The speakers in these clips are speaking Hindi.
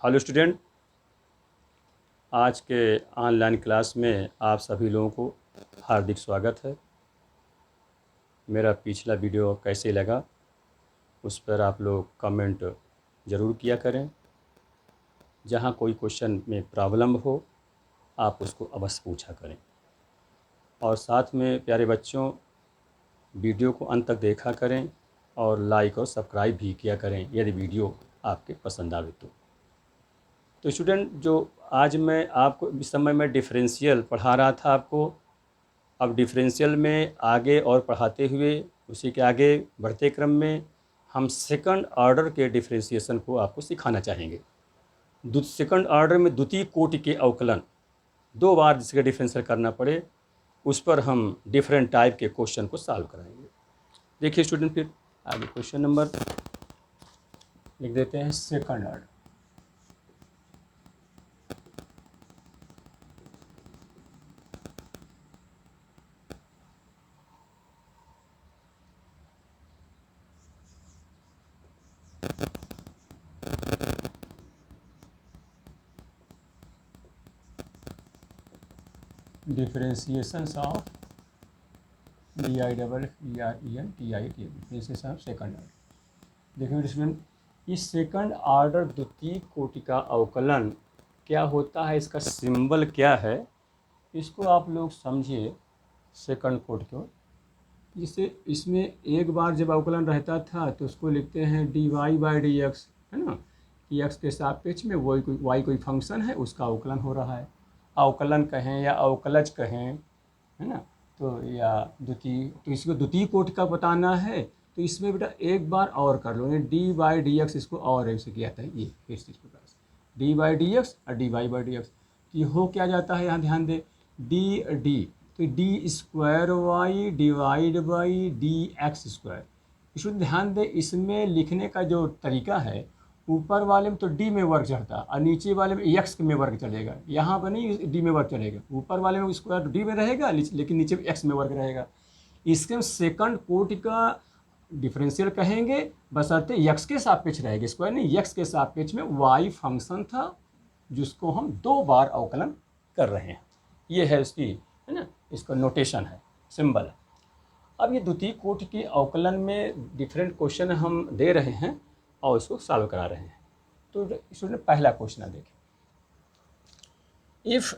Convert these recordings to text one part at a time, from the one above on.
हेलो स्टूडेंट, आज के ऑनलाइन क्लास में आप सभी लोगों को हार्दिक स्वागत है। मेरा पिछला वीडियो कैसे लगा उस पर आप लोग कमेंट ज़रूर किया करें। जहाँ कोई क्वेश्चन में प्रॉब्लम हो आप उसको अवश्य पूछा करें। और साथ में प्यारे बच्चों, वीडियो को अंत तक देखा करें और लाइक और सब्सक्राइब भी किया करें यदि वीडियो आपके पसंद आवे तो स्टूडेंट, जो आज मैं आपको इस समय मैं डिफरेंशियल पढ़ा रहा था आपको। अब डिफरेंशियल में आगे और पढ़ाते हुए उसी के आगे बढ़ते क्रम में हम सेकंड ऑर्डर के डिफरेंशिएशन को आपको सिखाना चाहेंगे। सेकंड ऑर्डर में द्वितीय कोटि के अवकलन 2 बार जिसका डिफरेंशियल करना पड़े उस पर हम डिफरेंट टाइप के क्वेश्चन को सॉल्व कराएंगे। देखिए स्टूडेंट, फिर आगे क्वेश्चन नंबर लिख देते हैं second order. Differentiations of differentiation of second order. देखिए स्टूडेंट, इस सेकंड ऑर्डर द्वितीय कोटि का अवकलन क्या होता है, इसका सिंबल क्या है, इसको आप लोग समझिए। सेकंड कोटि को जिससे इसमें एक बार जब अवकलन रहता था तो उसको लिखते हैं dy/dx, है ना, कि x के सापेक्ष में y कोई फंक्शन है उसका अवकलन हो रहा है। अवकलन कहें या अवकलज कहें, है ना, तो या द्वितीय, तो इसको द्वितीय कोटि का बताना है तो इसमें बेटा एक बार और कर लो, dy/dx इसको और ऐसे किया था, ये इस प्रकार से dy/dx और dy/dx। ये हो क्या जाता है, यहाँ ध्यान दे, d तो d square y divide by D x square. इसमें ध्यान दे, इसमें लिखने का जो तरीका है, ऊपर वाले में तो डी में वर्ग चढ़ता और नीचे वाले में एक्स में वर्ग चलेगा। यहाँ पर नहीं डी में वर्ग चलेगा, ऊपर वाले में स्क्वायर डी में रहेगा लेकिन नीचे एक्स में वर्ग रहेगा। इसके सेकंड कोटि का डिफरेंशियल कहेंगे बशर्ते एक्स के सापेक्ष रहेगा, स्क्वायर नहीं, एक्स के सापेक्ष में वाई फंक्शन था जिसको हम 2 बार अवकलन कर रहे हैं। ये है इसकी, है ना, इसका नोटेशन है, सिंबल है। अब ये द्वितीय कोटि के अवकलन में डिफरेंट क्वेश्चन हम दे रहे हैं और इसको सॉल्व करा रहे हैं। तो स्टूडेंट पहला क्वेश्चन देखें, if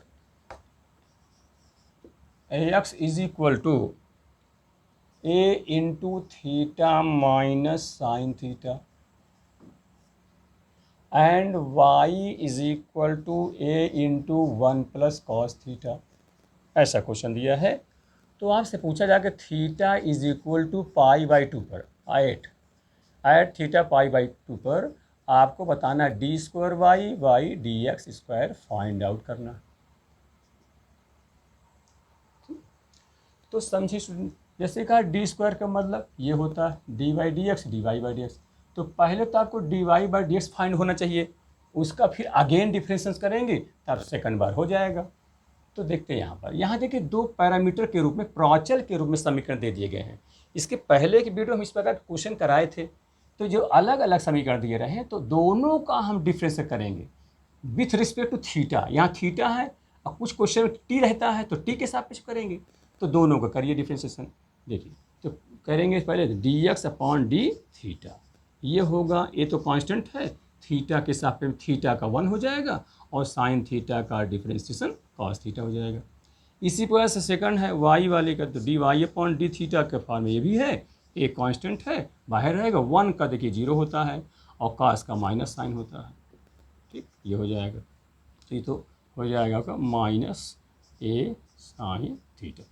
x is equal to a into theta minus sine theta and y is equal to a into 1 plus cos theta, ऐसा क्वेश्चन दिया है। तो आपसे पूछा जाएगा थीटा इज इक्वल टू π/2 पर एट थीटा π/2 पर आपको बताना d² y D x square find out करना। तो समझिए स्टूडेंट, जैसे कहा d² का मतलब ये होता है d/dx dy/dx। तो पहले तो आपको dy/dx फाइंड होना चाहिए, उसका फिर अगेन डिफरेंस करेंगे तब सेकंड बार हो जाएगा। तो देखते हैं यहाँ देखिए 2 पैरामीटर के रूप में, प्राचल के रूप में समीकरण दे दिए गए हैं। इसके पहले की वीडियो हम इस प्रकार क्वेश्चन कराए थे, तो जो अलग अलग समीकरण दिए रहे हैं तो दोनों का हम डिफरेंस करेंगे विथ रिस्पेक्ट टू थीटा। यहाँ थीटा है और कुछ क्वेश्चन में टी रहता है तो टी के सापेक्ष करेंगे, तो दोनों का करिए डिफ्रेंसिएशन। देखिए तो करेंगे पहले dx/d थीटा, ये होगा, ये तो कांस्टेंट है, थीटा के सापेक्ष थीटा का 1 हो जाएगा और साइन थीटा का डिफरेंशिएशन कॉस थीटा हो जाएगा। इसी प्रकार से सेकंड है y वाले का, तो dy/d थीटा के फॉर्म में ये भी है, एक कांस्टेंट है बाहर रहेगा, 1 का देखिए 0 होता है और कॉस का माइनस साइन होता है। ठीक, ये हो जाएगा, तो ये तो हो जाएगा आपका -a साइन थीटा।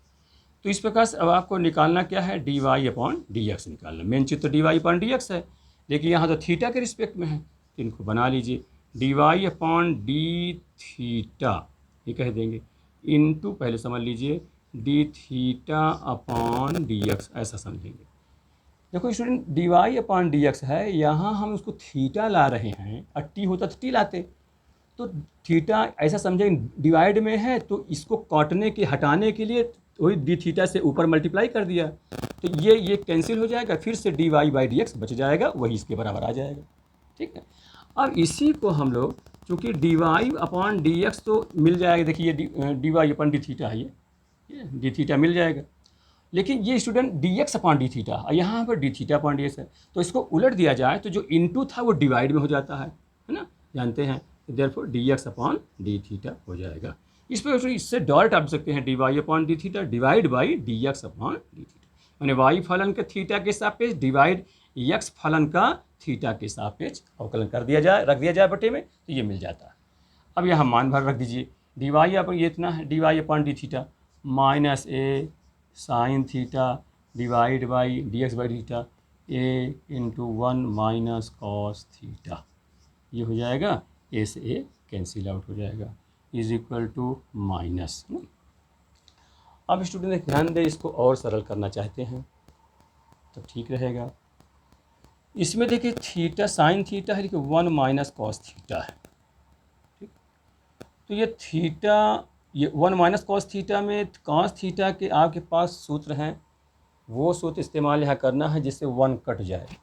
तो इस प्रकार से अब आपको निकालना क्या है, dy/dx निकालना। मेन चीज़ तो dy/dx है, लेकिन यहाँ तो थीटा के रिस्पेक्ट में है, तो इनको बना लीजिए dy/d थीटा, ये कह देंगे, इनटू पहले समझ लीजिए d(θ/dx), ऐसा समझेंगे। देखो स्टूडेंट, dy/dx है, यहाँ हम उसको थीटा ला रहे हैं, और टी होता तो टी लाते, तो थीटा ऐसा समझेंगे डिवाइड में है तो इसको काटने के हटाने के लिए वही डी थीटा से ऊपर मल्टीप्लाई कर दिया, तो ये कैंसिल हो जाएगा, फिर से dy/dx बच जाएगा, वही इसके बराबर आ जाएगा। ठीक है, अब इसी को हम लोग चूँकि d Y upon D x तो मिल जाएगा, देखिए ये d Y upon d theta है, ये डी थीटा मिल जाएगा। लेकिन ये student d x upon d theta और यहाँ पर d theta upon D x है, तो इसको उलट दिया जाए तो जो इनटू था वो डिवाइड में हो जाता है ना, जानते हैं। Therefore d x upon d theta हो जाएगा। इस पर इससे डॉट आप सकते हैं d Y upon d theta divide by D x upon d theta, मैंने वाई फलन के थीटा के सापेक्ष डिवाइड एक्स फलन का थीटा के सापेक्ष अवकलन कर दिया जाए, रख दिया जाए बटे में, तो ये मिल जाता है। अब यहाँ मान भर रख दीजिए, डी वाई अपन ये इतना है d Y upon d theta minus a sine theta divide by D x by theta a into 1 minus cos theta, ये हो जाएगा, ए से ए कैंसिल आउट हो जाएगा, इज इक्वल टू माइनस। अब स्टूडेंट ध्यान दें, इसको और सरल करना चाहते हैं तो ठीक रहेगा। इसमें देखिए थीटा साइन थीटा है, देखिए 1 माइनस कॉस थीटा है, ठीक। तो ये थीटा, ये 1 माइनस कॉस थीटा में कॉस थीटा के आपके पास सूत्र हैं, वो सूत्र इस्तेमाल यहाँ करना है जिससे 1 कट जाए।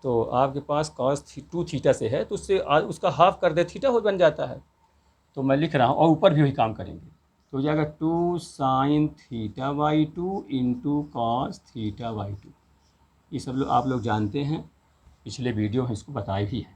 तो आपके पास कॉस 2 थीटा से है तो उससे उसका हाफ कर दे, थीटा हो बन जाता है। तो मैं लिख रहा हूँ और ऊपर भी वही काम करेंगे, तो हो जाएगा 2 sine theta by 2 into cos theta by 2। ये सब लोग आप लोग जानते हैं, पिछले वीडियो में इसको बताए भी है।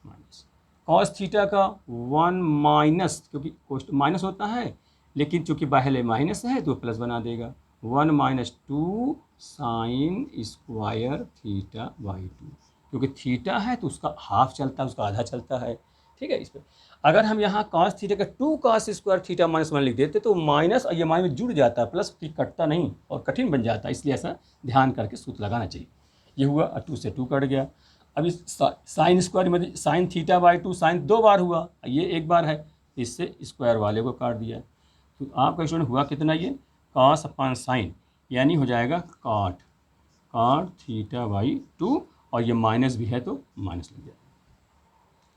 माइनस कॉस थीटा का 1 माइनस, क्योंकि माइनस होता है लेकिन चूँकि पहले माइनस है तो प्लस बना देगा, 1 minus 2 sine square theta by 2, क्योंकि थीटा है तो उसका हाफ चलता है, उसका आधा चलता है, ठीक है। इस पर अगर हम यहाँ कॉस थीटा का 2 कॉस स्क्वायर थीटा माइनस 1 लिख देते तो माइनस और ये माइनस जुड़ जाता है, प्लस की कटता नहीं और कठिन बन जाता है, इसलिए ऐसा ध्यान करके सूत्र लगाना चाहिए। ये हुआ, 2 से 2 कट गया। अब इस साइन स्क्वायर में साइन थीटा बाई 2 साइन 2 बार हुआ, ये एक बार है, इससे स्क्वायर वाले को काट दिया। तो आपका स्टूडेंट हुआ कितना, ये कॉस अपॉन साइन, यानी हो जाएगा काट थीटा बाई 2, और ये माइनस भी है तो माइनस लग जाएगा,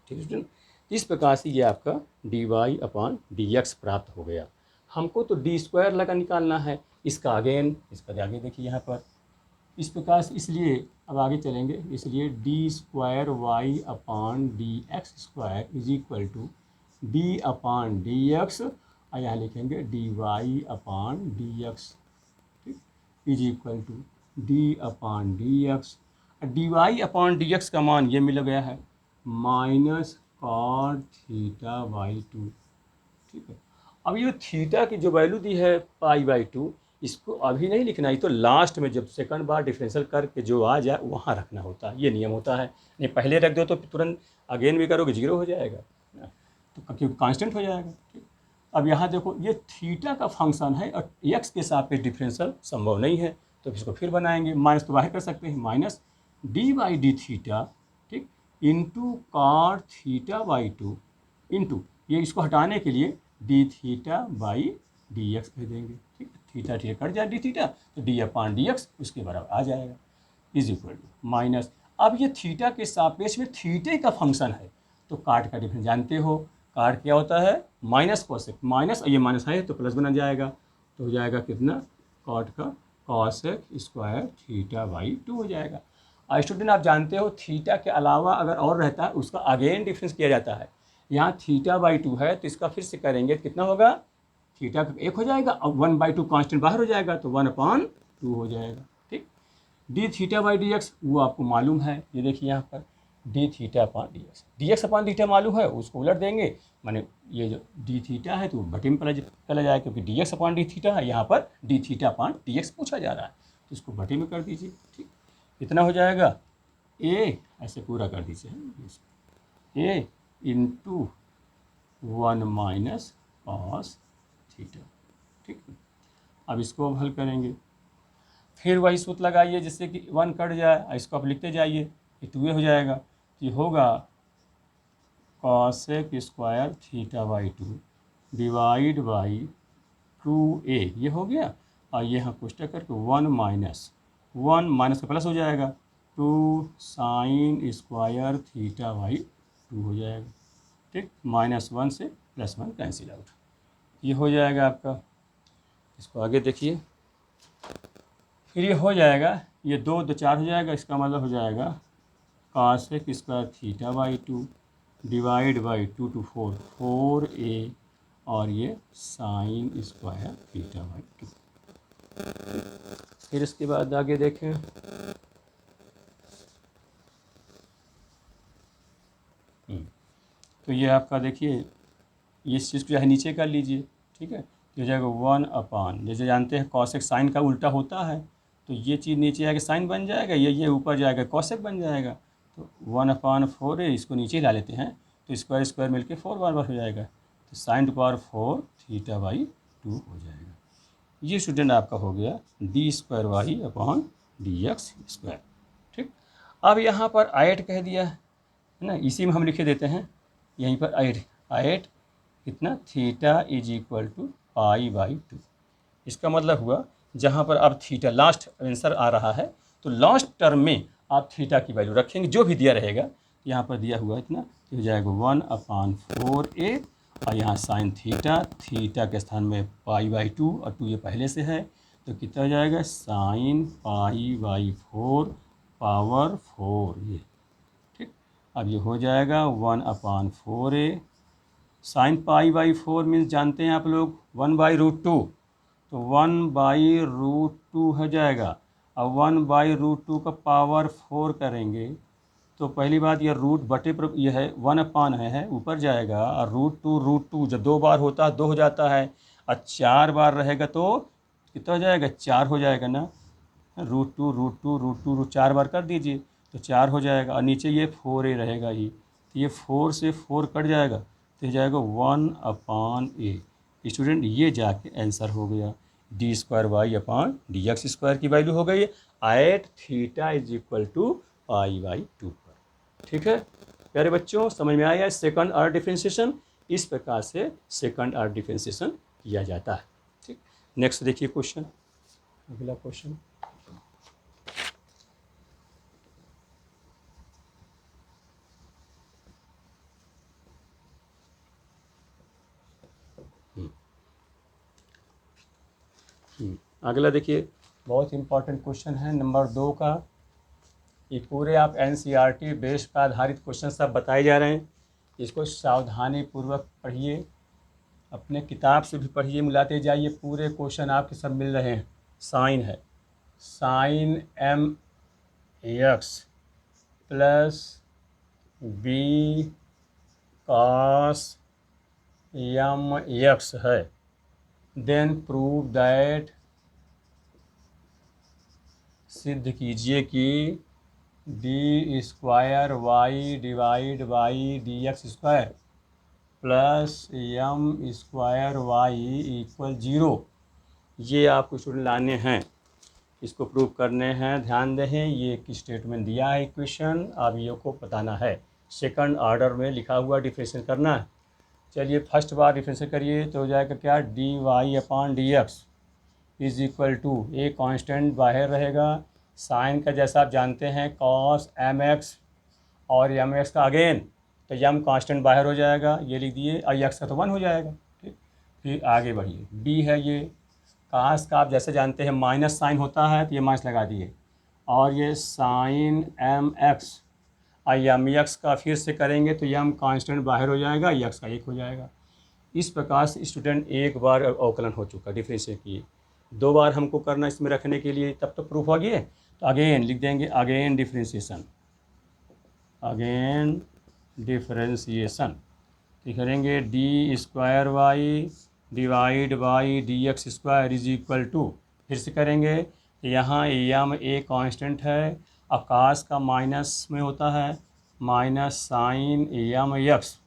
ठीक है स्टूडेंट। इस प्रकार से ये आपका d Y upon D x प्राप्त हो गया। हमको तो डी स्क्वायर लगा निकालना है, इसका आगे देखिए यहाँ पर इस प्रकार से, इसलिए अब आगे चलेंगे, इसलिए D square Y upon D x square is equal to D upon D x, और यहाँ लिखेंगे D Y upon D x, ठीक, is equal to D upon D X. D Y upon D x का मान ये मिल गया है माइनस कॉट थीटा बाई 2, ठीक है। अब ये थीटा की जो वैल्यू दी है पाई बाई 2, इसको अभी नहीं लिखना, ये तो लास्ट में जब सेकंड बार डिफरेंशियल करके जो आ जाए वहाँ रखना होता है, ये नियम होता है। नहीं पहले रख दो तो तुरंत अगेन भी करोगे 0 हो जाएगा, तो क्योंकि कांस्टेंट हो जाएगा, ठीक। अब यहाँ देखो ये थीटा का फंक्शन है और एक्स के सापेक्ष डिफरेंशियल संभव नहीं है, तो इसको फिर बनाएंगे, माइनस तो बाहर कर सकते हैं, minus D by D theta, ठीक, into cot theta by 2 into, ये इसको हटाने के लिए D theta by D X कह देंगे, ठीक है। थीटा थीटा कट जाए डी थीटा तो डी अपॉन डी एक्स उसके बराबर आ जाएगा, इज इक्वल टू माइनस। अब ये थीटा के सापेक्ष में थीटे का फंक्शन है तो काट का डिफरेंस जानते हो, काट क्या होता है माइनस कॉसेक, माइनस और ये माइनस है तो प्लस बना जाएगा, तो हो जाएगा कितना कॉट का कॉसेक स्क्वायर थीटा बाई 2 हो जाएगा। स्टूडेंट आप जानते हो थीटा के अलावा अगर और रहता है उसका अगेन डिफरेंस किया जाता है, यहाँ थीटा बाई 2 है तो इसका फिर से करेंगे, कितना होगा, थीटा का 1 हो जाएगा और 1/2 कांस्टेंट बाहर हो जाएगा तो 1/2 हो जाएगा, ठीक। D theta by D x वो आपको मालूम है, ये देखिए यहाँ पर d theta upon D x upon theta मालूम है, उसको उलट देंगे, माने ये जो डी थीटा है तो बटे में चला जाएगा, क्योंकि D x upon d theta है, यहाँ पर d theta upon D x पूछा जा रहा है, तो इसको बटे में कर दीजिए, ठीक। कितना हो जाएगा, ए ऐसे पूरा कर दीजिए, ए इंटू 1 माइनस कॉस थीटा, ठीक। अब इसको अब हल करेंगे, फिर वही सूत्र लगाइए जिससे कि 1 कट जाए, इसको आप लिखते जाइए, ये 2 हो जाएगा, तो ये होगा cosec square theta by 2 divide by 2a, ये हो गया, और ये यहाँ कोष्टक करके 1 माइनस का प्लस हो जाएगा 2 साइन स्क्वायर थीटा बाई 2 हो जाएगा, ठीक। -1 से +1 कैंसिल आउट, ये हो जाएगा आपका। इसको आगे देखिए, फिर ये हो जाएगा, ये 2 2 4 हो जाएगा, इसका मतलब हो जाएगा cosec square theta by 2 divide by 2 to 4 4a और ये साइन स्क्वायर थीटा बाई 2। फिर इसके बाद आगे देखें, तो ये आपका देखिए इस चीज़ को चाहे नीचे कर लीजिए, ठीक है, तो हो जाएगा 1 जैसे जानते हैं कॉसेक साइन का उल्टा होता है, तो ये चीज़ नीचे आके साइन बन जाएगा, ये ऊपर जाएगा कॉसेक बन जाएगा। तो 1/4 इसको नीचे ला लेते हैं, तो स्क्वायर स्क्वायर मिलके 4 बार हो जाएगा, तो sign to power 4 theta by 2 हो जाएगा। ये स्टूडेंट आपका हो गया d²y/dx²। ठीक, अब यहाँ पर 8 कह दिया है ना, इसी में हम लिखे देते हैं यहीं पर 8 कितना थीटा = π/2। इसका मतलब हुआ जहाँ पर अब थीटा लास्ट आंसर आ रहा है, तो लास्ट टर्म में आप थीटा की वैल्यू रखेंगे जो भी दिया रहेगा। यहाँ पर दिया हुआ इतना तो हो जाएगा 1/4a और यहाँ साइन थीटा के स्थान में π/2 और 2 ये पहले से है, तो कितना हो जाएगा साइन π/4 पावर 4 ये। ठीक, अब ये हो जाएगा 1/4a साइन π/4 मीन्स जानते हैं आप लोग 1/√2, तो 1/√2 हो जाएगा। अब 1/√2 का पावर 4 करेंगे तो पहली बात यह रूट बटे पर यह है 1 है ऊपर जाएगा, और √2 जब 2 बार होता है 2 हो जाता है, और 4 बार रहेगा तो कितना हो जाएगा 4 हो जाएगा ना, √2 4 बार कर दीजिए तो 4 हो जाएगा, और नीचे ये 4a रहेगा ही, तो ये 4 से 4 कट जाएगा तो हो जाएगा 1/a। स्टूडेंट ये जाके आंसर हो गया d²y/dx² की वैल्यू हो गई 8 थीटा = π/2 पर। ठीक है प्यारे बच्चों, समझ में आया सेकंड ऑर्डर डिफरेंशिएशन, इस प्रकार से सेकंड ऑर्डर डिफरेंशिएशन किया जाता है। ठीक, नेक्स्ट देखिए क्वेश्चन, अगला क्वेश्चन। अगला देखिए बहुत इंपॉर्टेंट क्वेश्चन है नंबर 2 का। ये पूरे आप NCERT बेस पर आधारित क्वेश्चन सब बताए जा रहे हैं, इसको सावधानी पूर्वक पढ़िए, अपने किताब से भी पढ़िए, मिलाते जाइए, पूरे क्वेश्चन आपके सब मिल रहे हैं। साइन है sine mx plus b cos mx है, देन प्रूव दैट, सिद्ध कीजिए कि d²y/dx² प्लस m² y = 0। ये आपको स्टूडेंट लाने हैं, इसको प्रूव करने हैं। ध्यान दें ये एक स्टेटमेंट दिया है इक्वेशन, आप ये को बताना है, सेकंड ऑर्डर में लिखा हुआ डिफरेंशिएट करना है। चलिए फर्स्ट बार डिफरेंशिएट करिए तो हो जाएगा क्या dy/dx = ए कांस्टेंट बाहर रहेगा, साइन का जैसा आप जानते हैं cos mx और mx का अगेन, तो m कांस्टेंट बाहर हो जाएगा, ये लिख दिए, और x का तो 1 हो जाएगा। ठीक, फिर आगे बढ़िए, b है ये कास का आप जैसे जानते हैं माइनस साइन होता है, तो ये माइनस लगा दिए, और ये साइन mx और mx का फिर से करेंगे तो m कांस्टेंट बाहर हो जाएगा, x का 1 हो जाएगा। इस प्रकार से स्टूडेंट एक बार अवकलन हो चुका, डिफरेंशिएट किए, 2 बार हमको करना इसमें रखने के लिए, तब तो प्रूफ हो गया। तो अगेन लिख देंगे, अगेन डिफरेंशिएशन, अगेन डिफरेंशिएशन, तो करेंगे d²y डिवाइड बाई dx² = फिर से करेंगे, यहाँ m a कांस्टेंट है, आकाश का माइनस में होता है, माइनस साइन mx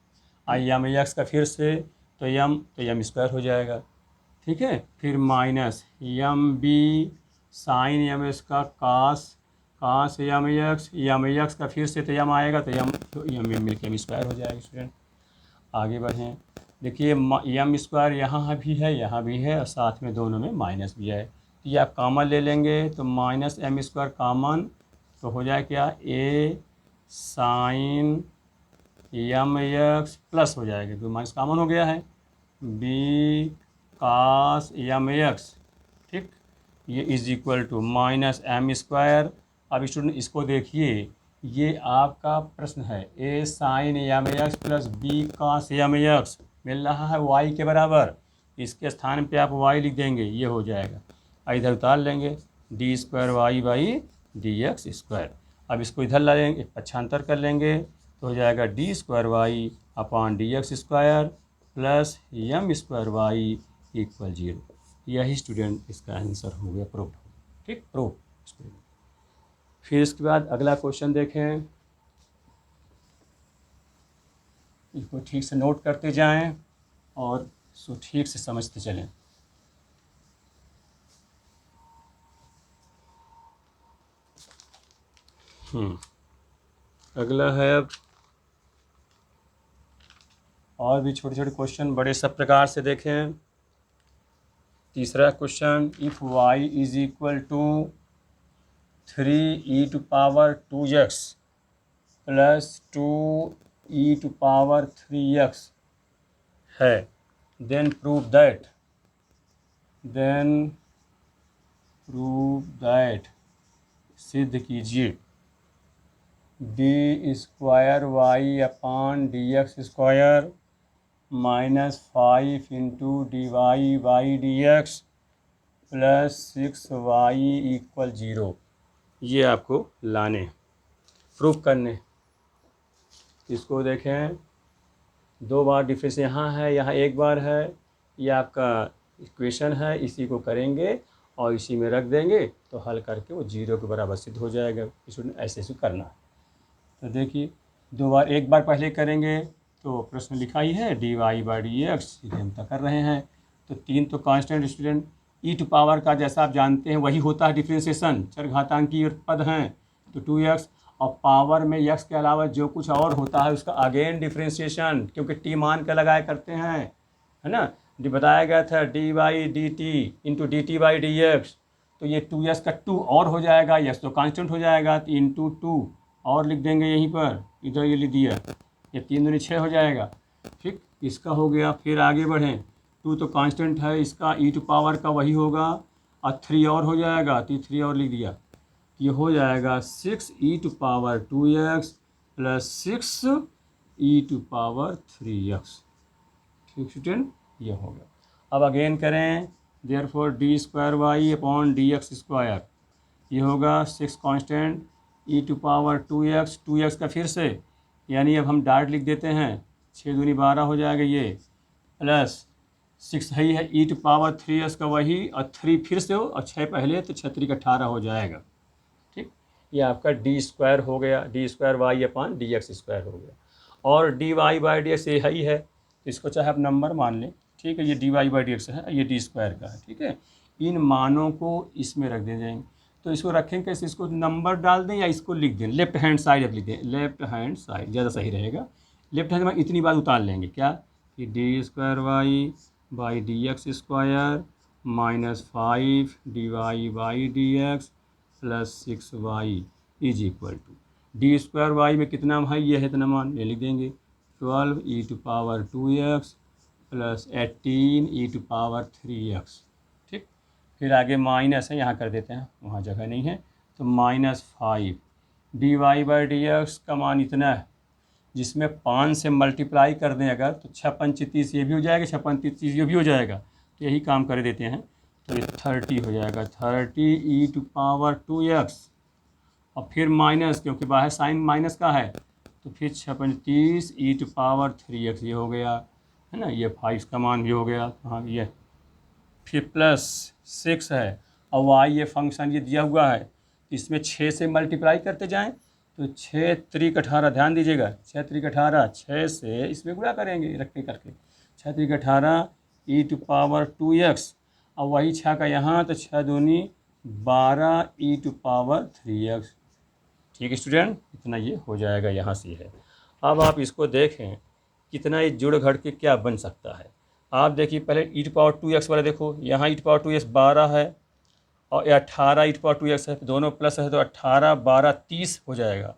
और mx का फिर से तो m² हो जाएगा। ठीक है, फिर माइनस mb साइन mx का cos mx का फिर से तो m आएगा, तो m मिलकर m² हो जाएगा। स्टूडेंट आगे बढ़ें, देखिए m² यहाँ भी है, यहाँ भी है, और साथ में दोनों में माइनस भी है, तो ये आप कॉमन ले लेंगे, तो -m² कॉमन, तो हो जाए क्या a साइन mx प्लस हो जाएगा, तो माइनस कॉमन हो गया है, b cos mx, ठीक, ये = -m²। अब स्टूडेंट इसको देखिए, ये आपका प्रश्न है। A sine M X plus B cos M X मिल रहा है वाई के बराबर, इसके स्थान पे आप वाई लिख देंगे, ये हो जाएगा। इधर उतार लेंगे d square y by D x square. अब इसको इधर ला लेंगे, पक्षांतर कर लेंगे तो हो जाएगा d square Y upon D x square plus m square y equal 0। यही स्टूडेंट इसका आंसर हो गया, प्रूफ। ठीक, प्रूफ स्टूडेंट। फिर इसके बाद अगला क्वेश्चन देखें, इसको ठीक से नोट करते जाएं और इसको ठीक से समझते चलें। अगला है अब और भी छोटे छोटे क्वेश्चन बड़े सब प्रकार से देखें। तीसरा question, if y is equal to 3e to power 2x plus 2e to power 3x है, देन प्रूव दैट सिद्ध कीजिए d square Y upon D x square minus 5 into d Y by D x plus 6y equal 0। ये आपको लाने, प्रूफ करने। इसको देखें, 2 बार डिफरेंस यहाँ है, यहाँ 1 बार है। ये आपका इक्वेशन है, इसी को करेंगे और इसी में रख देंगे तो हल करके वो 0 के बराबर सिद्ध हो जाएगा। इसमें ऐसे ऐसे करना है। तो देखिए 2 बार, 1 बार पहले करेंगे तो प्रश्न लिखा ही है d Y by D x, सीधे हम तक कर रहे हैं। तो 3 तो constant student, e to power का जैसा आप जानते हैं वही होता है डिफ्रेंसिएशन, चरघातांकी पद हैं तो 2x, और पावर में x के अलावा जो कुछ और होता है उसका अगेन डिफ्रेंसिएशन, क्योंकि टी मान के लगाया करते हैं, है ना। बताया गया था D by D T into D T by D x, तो ये 2x का 2 और हो जाएगा, यस तो कांस्टेंट हो जाएगा, तो इंटू 2 और लिख देंगे यहीं पर, इधर ये लिख दिया, ये 3 दूनी 6 हो जाएगा। ठीक, इसका हो गया। फिर आगे बढ़ें, 2 तो कांस्टेंट है, इसका ई टू पावर का वही होगा, और 3 और हो जाएगा, तो 3 और लिख दिया, ये हो जाएगा 6e to power 2x plus 6e to power 3x। ठीक स्टूडेंट, ये हो गया। अब अगेन करें, therefore d square Y upon D x square, ये होगा 6 constant E to power 2x का फिर से, यानी अब हम डायरेक्ट लिख देते हैं, 6 दूनी 12 हो जाएगा ये, प्लस 6 है ही है, ई टू पावर 3x का वही, और 3 फिर से हो और 6 पहले, तो 6 3 18 हो जाएगा। ठीक, ये आपका डी स्क्वायर हो गया, d square Y upon D x square हो गया। और d Y by D x ये है ही है, तो इसको चाहे आप नंबर मान लें। ठीक है, ये d Y by D x है, ये डी स्क्वायर का है। ठीक है, इन मानों को इसमें रख दे जाएंगे। तो इसको रखें कैसे, इसको नंबर डाल दें या इसको लिख दें, लेफ्ट हैंड साइड लिख दें, लेफ्ट हैंड साइड ज़्यादा सही रहेगा। लेफ्ट हैंड में इतनी बात उतार लेंगे क्या, कि d square y by D x square minus 5 d Y by D x plus 6y is equal to, d square y में कितना है, ये है इतना मान, ये लिख देंगे 12 E to power 2x plus 18 E to power 3x। ठीक, फिर आगे माइनस है, यहाँ कर देते हैं, वहाँ जगह नहीं है, तो -5 d Y by D x का मान इतना है, जिसमें 5 से मल्टीप्लाई कर दें अगर, तो 6 5 30 ये भी हो जाएगा, 6 5 30 ये भी हो जाएगा, तो यही काम कर देते हैं, तो ये 30 हो जाएगा, 30 ई टू पावर 2x, और फिर माइनस, क्योंकि बाहर साइन माइनस का है, तो फिर 6 5 30 ई टू पावर 3x ये हो गया, है ना, ये 5 का मान भी हो गया, हाँ ये, फिर प्लस 6 है, और y ये फंक्शन ये दिया हुआ है, तो इसमें 6 से मल्टीप्लाई करते जाएं, तो 6 3 18, ध्यान दीजिएगा, 6 3 18, 6 से इसमें गुणा करेंगे रख के करके, 6 3 18 ई टू पावर 2x, और वही 6 का यहाँ, तो 6 दूनी 12 ई टू पावर 3x। ठीक है स्टूडेंट, इतना ये हो जाएगा, यहाँ से है। अब आप इसको देखें कितना ये जुड़ घड़ के क्या बन सकता है। आप देखिए पहले ई टू पावर 2x वाला देखो, यहाँ ई टू पावर 2x 12 है और ये 18 ई टू पावर 2x है, दोनों प्लस है, तो 18 12 30 हो जाएगा,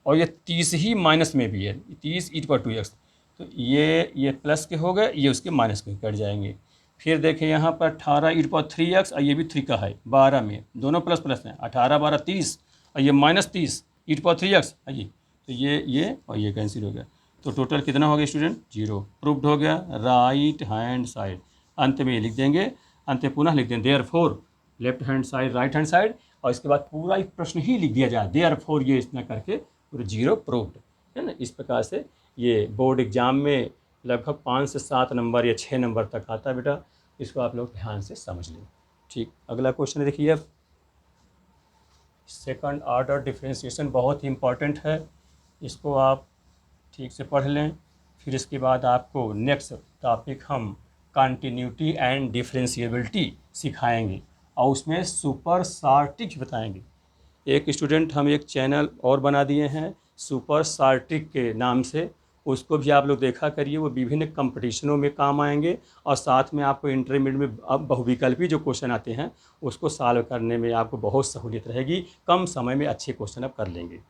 और ये 30 ही माइनस में भी है, 30 ई टू पावर 2x, तो ये प्लस के हो गए, ये उसके माइनस के कट जाएंगे। फिर देखें यहाँ पर 18 ई टू पावर 3x, और ये भी 3 का है 12 में, दोनों प्लस प्लस हैं, 18 12 30, और ये -30, ईट पावर 3x आइए, तो ये और ये कैंसिल हो गया, तो टोटल कितना हो गया स्टूडेंट 0। प्रूव्ड हो गया। राइट हैंड साइड अंत में ये लिख देंगे, अंत में पुनः लिख देंगे therefore left hand side right hand side, और इसके बाद पूरा एक प्रश्न ही लिख दिया जाए देयरफॉर, ये इतना करके पूरे 0 प्रूव्ड, है ना। इस प्रकार से ये बोर्ड एग्जाम में लगभग 5 से 7 नंबर या 6 नंबर तक आता है बेटा, इसको आप लोग ध्यान से समझ लें। ठीक, अगला क्वेश्चन देखिए अब, सेकंड ऑर्डर डिफरेंशिएशन बहुत ही इम्पॉर्टेंट है, इसको आप ठीक से पढ़ लें। फिर इसके बाद आपको नेक्स्ट टॉपिक हम कंटिन्यूटी एंड डिफरेंशिएबिलिटी सिखाएंगे और उसमें सुपर सार्टिक बताएंगे। एक स्टूडेंट हम एक चैनल और बना दिए हैं सुपर सार्टिक के नाम से, उसको भी आप लोग देखा करिए, वो विभिन्न कंपटीशनों में काम आएंगे और साथ में आपको इंटरमीडिएट में अब बहुविकल्पी जो क्वेश्चन आते हैं उसको सॉल्व करने में आपको बहुत सहूलियत रहेगी, कम समय में अच्छे क्वेश्चन आप कर लेंगे।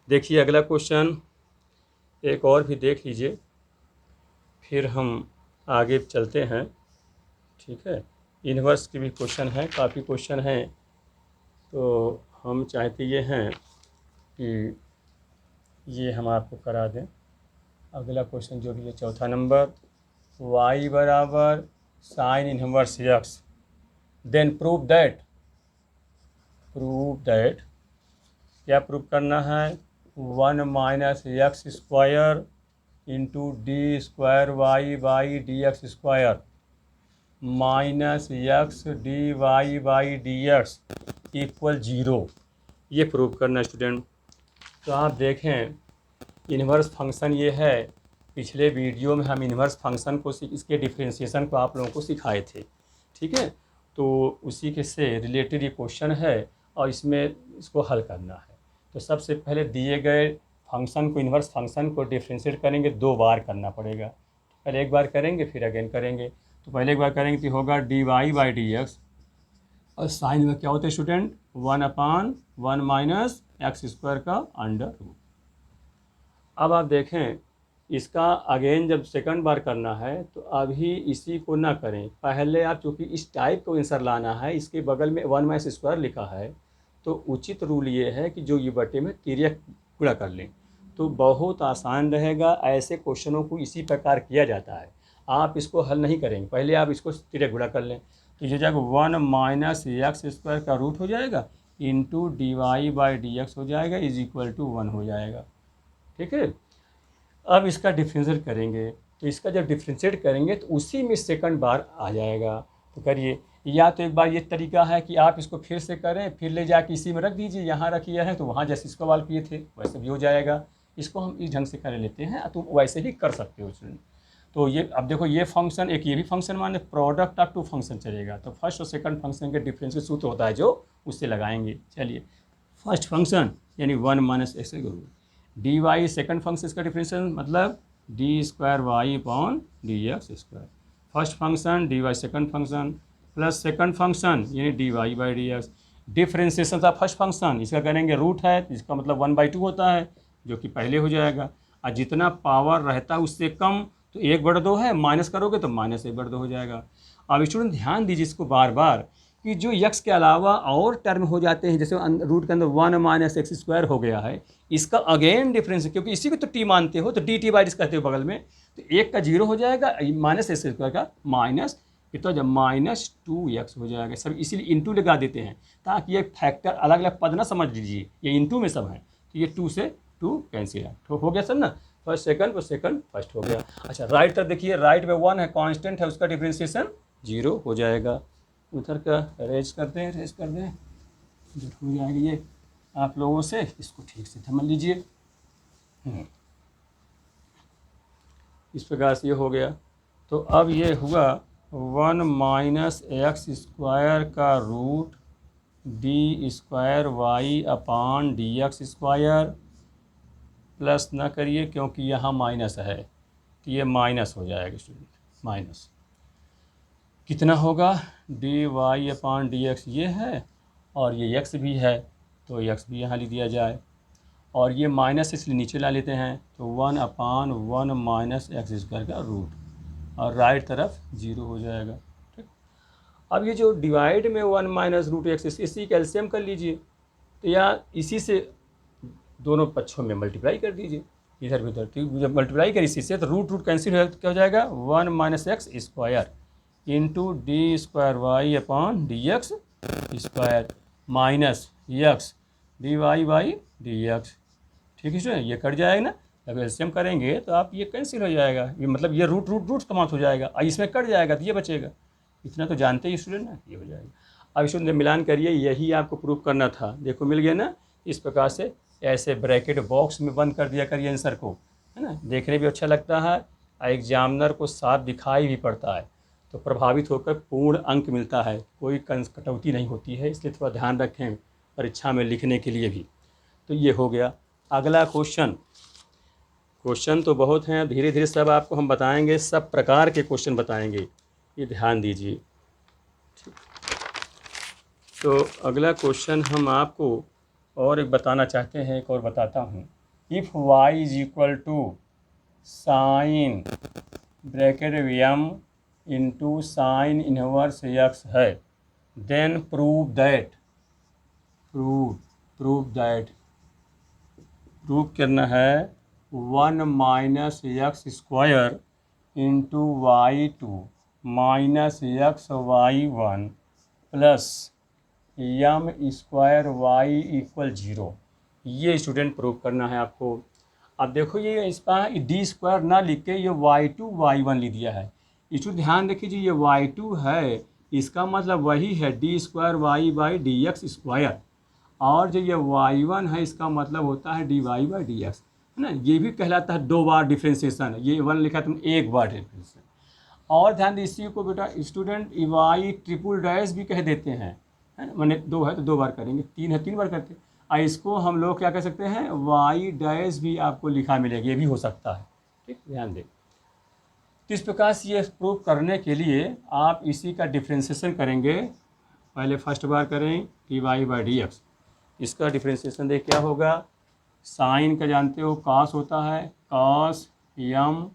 देखिए अगला क्वेश्चन एक और भी देख लीजिए, फिर हम आगे चलते हैं। ठीक है, इन्वर्स के भी क्वेश्चन हैं, काफ़ी क्वेश्चन हैं, तो हम चाहते ये हैं कि ये हम आपको करा दें। अगला क्वेश्चन जो भी है चौथा नंबर, y बराबर sine inverse x, then prove that क्या प्रूव करना है, 1 minus x square into d square y by D x square minus x D Y by D x equal 0, ये प्रूव करना स्टूडेंट। तो आप देखें इन्वर्स फंक्शन ये है, पिछले वीडियो में हम इन्वर्स फंक्शन को इसके डिफरेंशिएशन को आप लोगों को सिखाए थे। ठीक है, तो उसी के से रिलेटेड ये क्वेश्चन है और इसमें इसको हल करना है। तो सबसे पहले दिए गए फंक्शन को, इन्वर्स फंक्शन को डिफरेंशिएट करेंगे, 2 बार करना पड़ेगा। पहले एक बार करेंगे फिर अगेन करेंगे, तो पहले एक बार करेंगे तो होगा d Y by D x, और साइन में क्या होता है स्टूडेंट 1/1 माइनस एक्स स्क्वायर का अंडर रूट। अब आप देखें इसका अगेन जब सेकंड बार करना है तो अभी इसी को ना करें, पहले आप चूँकि इस टाइप को आंसर लाना है, इसके बगल में 1 माइनस स्क्वायर लिखा है, तो उचित रूल ये है कि जो ये बटे में तिर्यक गुणा कर लें, तो बहुत आसान रहेगा। ऐसे क्वेश्चनों को इसी प्रकार किया जाता है, आप इसको हल नहीं करेंगे, पहले आप इसको तिर्यक गुणा कर लें, तो ये जाएगा 1 माइनस एक्स स्क्वायर का रूट हो जाएगा into d Y by D x हो जाएगा इज इक्वल टू 1 हो जाएगा। ठीक है, अब इसका डिफरेंशिएट करेंगे, तो इसका जब डिफरेंशिएट करेंगे तो उसी में सेकंड बार आ जाएगा। तो करिए, या तो एक बार ये तरीका है कि आप इसको फिर से करें, फिर ले जाके इसी में रख दीजिए, यहाँ रखिए है तो वहाँ जैसे इसको सवाल किए थे वैसे भी हो जाएगा। इसको हम इस ढंग से कर लेते हैं, तो वैसे ही कर सकते हो स्टूडेंट। तो ये अब देखो ये फंक्शन एक ये भी फंक्शन माने प्रोडक्ट ऑफ 2 फंक्शन चलेगा, तो फर्स्ट और सेकंड फंक्शन के डिफरेंस सूत्र होता है जो उससे लगाएंगे। चलिए फर्स्ट फंक्शन यानी 1 minus x D Y, second function इसका डिफरेंशियल मतलब D square Y upon D x square. First function D Y second function plus second function यानी D Y by D X. Differentiation था फर्स्ट फंक्शन, इसका करेंगे रूट है, इसका मतलब 1/2 होता है जो कि पहले हो जाएगा, और जितना पावर रहता है उससे कम तो 1/2 है, माइनस करोगे तो माइनस 1/2 हो जाएगा। अब स्टूडेंट ध्यान दीजिए इसको बार बार कि जो यक्स के अलावा और टर्म हो जाते हैं, जैसे रूट के अंदर 1 माइनस एक्स स्क्वायर हो गया है, इसका अगेन डिफरेंस, क्योंकि इसी को तो टी मानते हो तो डी टी बाई कहते हो बगल में, तो 1 का 0 हो जाएगा, माइनस एक्स स्क्वायर का माइनस कितना जब -2x हो जाएगा। सब इसीलिए इंटू लगा देते हैं ताकि ये फैक्टर अलग अलग पद ना समझ लीजिए, ये इंटू में सब है, तो ये 2 से 2 कैंसिल हो गया सब ना, फर्स्ट सेकंड को सेकंड फर्स्ट हो गया। अच्छा राइट तरफ देखिए, राइट में 1 है कांस्टेंट है, उसका डिफरेंशिएशन 0 हो जाएगा। उधर का रेज कर दें जो हो जाएगा ये आप लोगों से, इसको ठीक से समझ लीजिए। इस प्रकार से ये हो गया, तो अब ये हुआ 1 माइनस एक्स स्क्वायर का रूट डी स्क्वायर वाई अपान डी एक्स स्क्वायर, प्लस ना करिए क्योंकि यहाँ माइनस है तो ये माइनस हो जाएगा स्टूडेंट, माइनस कितना होगा डी वाई अपान डी एक्स ये है और ये एक्स भी है तो एक्स भी यहाँ लिख दिया जाए, और ये माइनस इसलिए नीचे ला लेते हैं, तो 1/1 माइनस एक्स स्क्वायर का रूट, और राइट तरफ 0 हो जाएगा। ठीक, अब ये जो डिवाइड में 1 माइनस रूट एक्स, इसी कैल्शियम कर लीजिए, तो या इसी से दोनों पक्षों में मल्टीप्लाई कर दीजिए, इधर भी उधर। तो जब मल्टीप्लाई करी इसी से तो रूट रूट कैंसिल हो, क्या हो जाएगा 1 minus x square into d square Y upon D x square minus x D Y by D x. ठीक है स्टूडेंट, ये कट जाएगा ना। जब एलसीएम करेंगे तो आप ये कैंसिल हो जाएगा, ये मतलब ये रूट रूट रूट समाप्त हो जाएगा और इसमें कट जाएगा तो ये बचेगा। इतना तो जानते ही स्टूडेंट ना, ये हो जाएगा। अब स्टूडेंट मिलान करिए, यही आपको प्रूफ करना था। देखो मिल गया ना, इस प्रकार से ऐसे ब्रैकेट बॉक्स में बंद कर दिया करिए आंसर को, है ना। देखने भी अच्छा लगता है और एग्जामिनर को साफ दिखाई भी पड़ता है, तो प्रभावित होकर पूर्ण अंक मिलता है, कोई कटौती नहीं होती है। इसलिए थोड़ा ध्यान रखें परीक्षा में लिखने के लिए भी। तो ये हो गया। अगला क्वेश्चन तो बहुत हैं, धीरे धीरे सब आपको हम बताएंगे, सब प्रकार के क्वेश्चन बताएंगे, ये ध्यान दीजिए। तो अगला क्वेश्चन हम आपको और एक बताना चाहते हैं, एक और बताता हूँ। If y is equal to sine bracket m into sine inverse x है, देन प्रूव दैट प्रूव करना है 1 minus x square into y two minus x y one plus m square y equal 0। ये स्टूडेंट प्रूव करना है आपको। अब देखो ये इस पर डी स्क्वायर ना लिख के ये y2 y1 लिख दिया है। स्टूडेंट ध्यान रखिए जी, ये y2 है, इसका मतलब वही है d square y by D x square, और जो ये y1 है इसका मतलब होता है d Y by D x, है ना। ये भी कहलाता है 2 बार डिफ्रेंसिएशन। ये 1 लिखा तुम 1 बार डिफ्रेंसिएशन। और ध्यान दीजिए, इसी को बेटा स्टूडेंट वाई ट्रिपल डैश भी कह देते हैं, है ना। मैंने 2 है तो 2 बार करेंगे, 3 है 3 बार करते हैं। और इसको हम लोग क्या कह सकते हैं, वाई डैश भी आपको लिखा मिलेगा, ये भी हो सकता है। ठीक, ध्यान दें। तो इस प्रकार से ये प्रूव करने के लिए आप इसी का डिफ्रेंसिएशन करेंगे। पहले फर्स्ट बार करें d Y by D x, इसका डिफ्रेंसिएशन देख क्या होगा। साइन का जानते हो कॉस होता है, cos M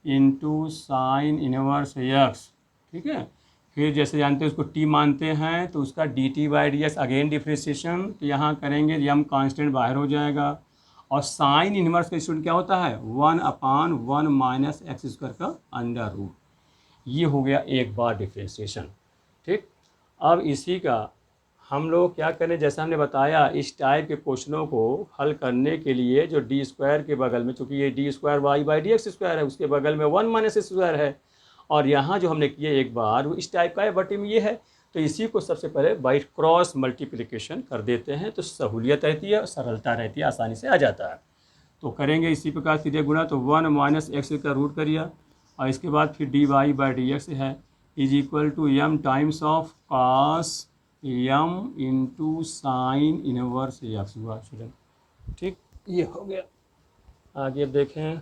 into sine inverse x, ठीक है। फिर जैसे जानते हैं उसको टी मानते हैं तो उसका D T by D x again differentiation, तो यहाँ करेंगे एम कांस्टेंट बाहर हो जाएगा। और साइन इनवर्स का स्टूडेंट क्या होता है 1/1 माइनस एक्स स्क्वायर का अंडर रूट। ये हो गया एक बार डिफ्रेंसिएशन। ठीक, अब इसी का हम लोग क्या करें, जैसा हमने बताया इस टाइप के क्वेश्चनों को हल करने के लिए जो डी स्क्वायर के बगल में, चूँकि ये d square y by D x square है, उसके बगल में 1 माइनस स्क्वायर है, और यहाँ जो हमने किया एक बार वो इस टाइप का है, बटे में ये है। तो इसी को सबसे पहले बाई क्रॉस मल्टीप्लिकेशन कर देते हैं, तो सहूलियत रहती है, सरलता रहती है, आसानी से आ जाता है। तो करेंगे इसी प्रकार सीधे गुणा, तो 1 माइनस एक्स का रूट करिए, और इसके बाद फिर D Y by D x है is equal to M times of cos M into sine inverse X हुआ स्टूडेंट। ठीक, ये हो गया। आगे अब देखें,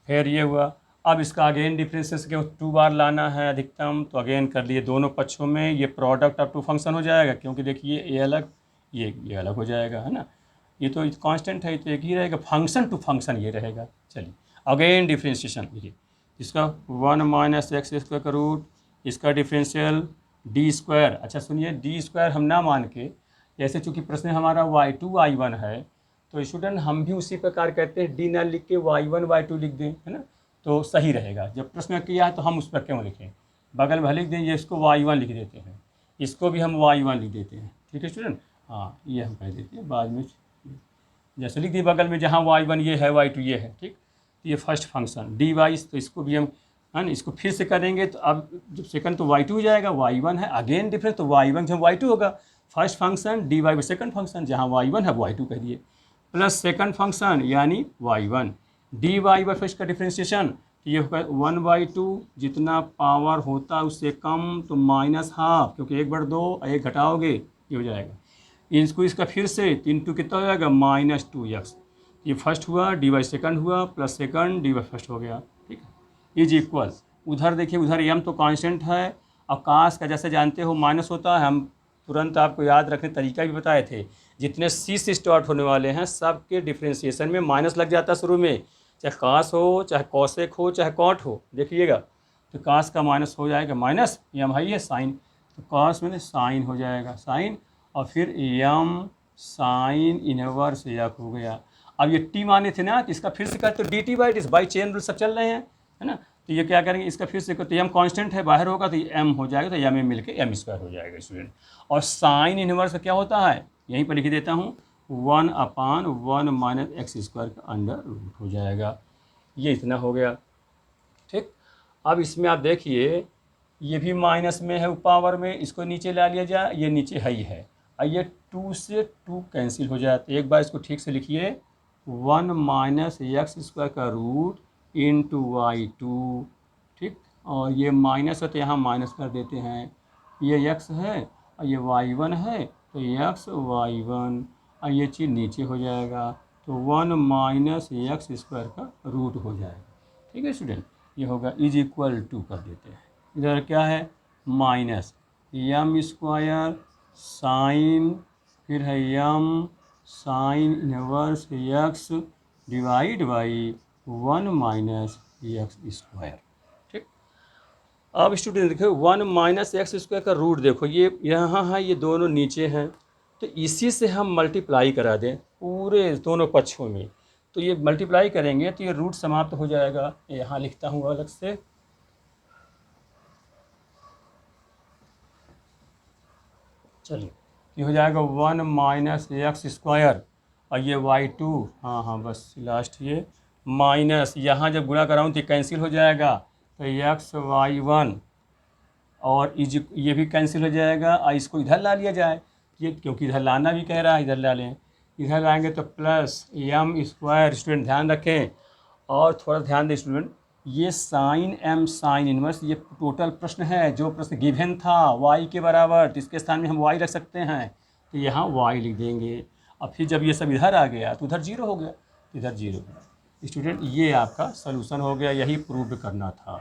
फिर ये हुआ। अब इसका अगेन डिफरेंसेस के 2 बार लाना है अधिकतम, तो अगेन कर लिए दोनों पक्षों में, ये प्रोडक्ट ऑफ 2 फंक्शन हो जाएगा, क्योंकि देखिए ये अलग ये अलग हो जाएगा, है ना। ये तो कांस्टेंट है तो एक ही रहेगा, फंक्शन टू फंक्शन ये रहेगा। चलिए अगेन डिफ्रेंशिएशन, देखिए इसका 1 माइनस एक्स स्क्वायर का रूट, इसका डिफरेंशियल डी स्क्वायर। अच्छा सुनिए, डी स्क्वायर हम ना मान के, जैसे चूँकि प्रश्न हमारा y2 y1 है, तो स्टूडेंट हम भी उसी प्रकार कहते हैं, डी ना लिख के y1 y2 लिख दें, है ना, तो सही रहेगा। जब प्रश्न किया है तो हम उस पर क्यों लिखें, बगल में लिख दें, ये इसको y1 लिख देते हैं, इसको भी हम y1 लिख देते हैं। ठीक है स्टूडेंट, हाँ ये हम कह देते हैं बाद में, जैसे लिख दिए बगल में, जहाँ y1 ये है y2 ये है। ठीक, तो ये फर्स्ट फंक्शन डी वाई, तो इसको भी हम, है ना, इसको फिर से करेंगे, तो अब जब सेकंड तो y2 हो जाएगा, y1 है अगेन डिफरेंस, तो y1 जब y2 होगा, first function D Y by second function, जहाँ y1 है y2 कह दिए, प्लस सेकंड फंक्शन यानी y1 d Y by first का डिफ्रेंशिएशन, तो ये होगा 1/2, जितना पावर होता है उससे कम तो -½ क्योंकि 1/2 एक घटाओगे ये हो जाएगा। इसको इसका फिर से 3 कितना हो जाएगा -2x। ये फर्स्ट हुआ, डी वाई सेकंड हुआ, plus second d y first हो गया। ठीक है, इज इक्वल, उधर देखिए उधर एम तो कांस्टेंट है, आकाश का जैसे जानते हो माइनस होता है, हम तुरंत आपको याद रखने तरीका भी बताए थे, जितने सी से स्टार्ट होने वाले हैं सबके डिफ्रेंशिएशन में माइनस लग जाता है शुरू में, चाहे कास हो, चाहे कौसेक हो, चाहे कॉट हो। देखिएगा तो कास का माइनस हो जाएगा, माइनस एम है ये साइन, तो कास में साइन हो जाएगा साइन, और फिर एम साइन इनवर्स यक हो गया। अब ये टी माने थे ना, तो इसका फिर से करते D T by T, by chain rule सब चल रहे हैं, है ना। तो ये क्या करेंगे, इसका फिर से तो एम कांस्टेंट है, बाहर होगा तो ये एम हो जाएगा, तो एम में मिलके एम स्क्वायर हो जाएगा स्टूडेंट। और साइन इनवर्स का क्या होता है, यहीं पर लिख देता हूँ, 1/1 माइनस एक्स स्क्वायर का अंडर रूट हो जाएगा। ये इतना हो गया, ठीक। अब इसमें आप देखिए, ये भी माइनस में है पावर में, इसको नीचे ला लिया जाए, ये नीचे ही है, और ये 2 से 2 कैंसिल हो जाए। तो एक बार इसको ठीक से लिखिए, 1 माइनस एक्स स्क्वायर का रूट इंटू वाई 2, ठीक। और ये माइनस है तो यहाँ माइनस कर देते हैं, ये एक्स है और ये y1 है, तो एक्स y1, और ये चीज़ नीचे हो जाएगा, तो 1 माइनस एक्स स्क्वायर का रूट हो जाएगा, ठीक है स्टूडेंट। ये होगा इज इक्वल टू कर देते हैं, इधर क्या है माइनस एम स्क्वायर साइन, फिर है m sine inverse x divide by 1 minus x square, ठीक। अब स्टूडेंट देखो 1 माइनस एक्स स्क्वायर का रूट देखो, ये यहाँ है, ये दोनों नीचे हैं, तो इसी से हम मल्टीप्लाई करा दें पूरे दोनों पक्षों में, तो ये मल्टीप्लाई करेंगे तो ये रूट समाप्त हो जाएगा। यहाँ लिखता हूँ अलग से, चलिए ये हो जाएगा 1 माइनस एक्स स्क्वायर, और ये y2, हाँ बस लास्ट ये माइनस, यहाँ जब गुणा कराऊँ तो कैंसिल हो जाएगा, तो एक्स y1, और ये भी कैंसिल हो जाएगा, और इसको इधर ला लिया जाए, ये क्योंकि इधर लाना भी कह रहा है, इधर ला लें, इधर लाएंगे तो प्लस एम स्क्वायर। स्टूडेंट ध्यान रखें और थोड़ा ध्यान दें स्टूडेंट, ये साइन एम साइन इनवर्स ये टोटल प्रश्न है, जो प्रश्न गिवन था y के बराबर, तो इसके स्थान में हम y रख सकते हैं, तो यहाँ y लिख देंगे। अब फिर जब ये सब इधर आ गया तो उधर जीरो हो गया, इधर जीरो हो गया। स्टूडेंट ये आपका सलूशन हो गया, यही प्रूव करना था,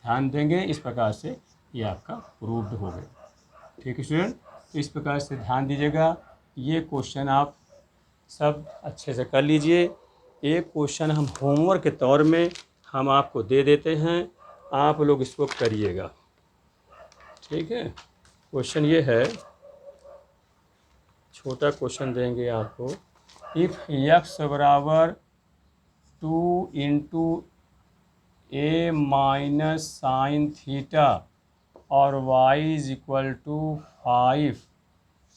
ध्यान देंगे, इस प्रकार से ये आपका प्रूव्ड हो गया, ठीक है स्टूडेंट। तो इस प्रकार से ध्यान दीजिएगा, ये क्वेश्चन आप सब अच्छे से कर लीजिए। एक क्वेश्चन हम होमवर्क के तौर में हम आपको दे देते हैं, आप लोग इसको करिएगा, ठीक है। क्वेश्चन ये है, छोटा क्वेश्चन देंगे आपको, इफ़ एक्स बराबर 2 into a minus sine theta और y is equal to 5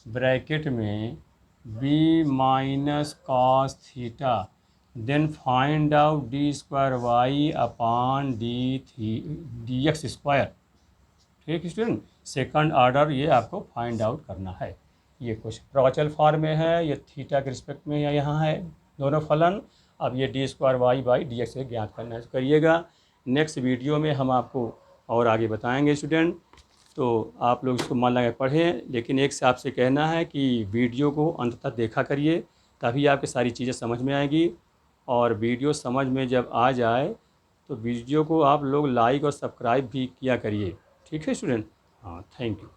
bracket में b minus cos theta, then find out d square Y upon D x square, ठीक है स्टूडेंट। सेकंड ऑर्डर ये आपको फाइंड आउट करना है। ये क्वेश्चन प्रॉचल फॉर्म में है, ये थीटा के रिस्पेक्ट में या यहाँ है दोनों फलन। अब ये d square y by D x ज्ञात करना है, करिएगा। नेक्स्ट वीडियो में हम आपको और आगे बताएंगे स्टूडेंट, तो आप लोग इसको मन लगा पढ़ें, लेकिन एक से आपसे कहना है कि वीडियो को अंत तक देखा करिए, तभी आपकी सारी चीज़ें समझ में आएगी। और वीडियो समझ में जब आ जाए तो वीडियो को आप लोग लाइक और सब्सक्राइब भी किया करिए, ठीक है स्टूडेंट। हाँ, थैंक यू।